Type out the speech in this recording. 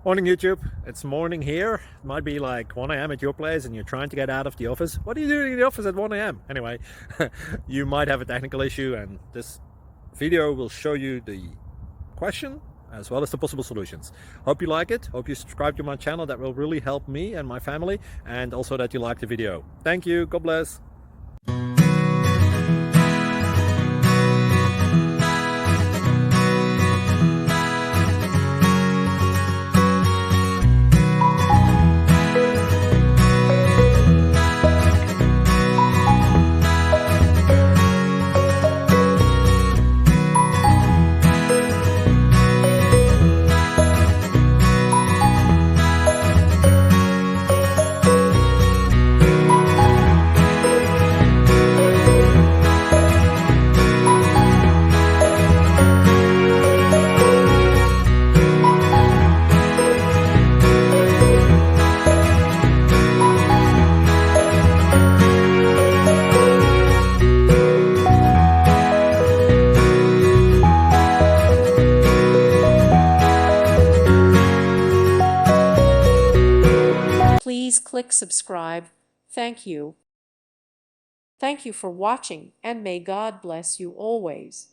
Morning YouTube, it's morning here. It might be like 1 a.m. at your place and you're trying to get out of the office. What are you doing in the office at 1 a.m.? Anyway, you might have a technical issue and this video will show you the question as well as the possible solutions. Hope you like it, hope you subscribe to my channel. That will really help me and my family, and also that you like the video. Thank you, God bless. Please click subscribe. Thank you. Thank you for watching, and may God bless you always.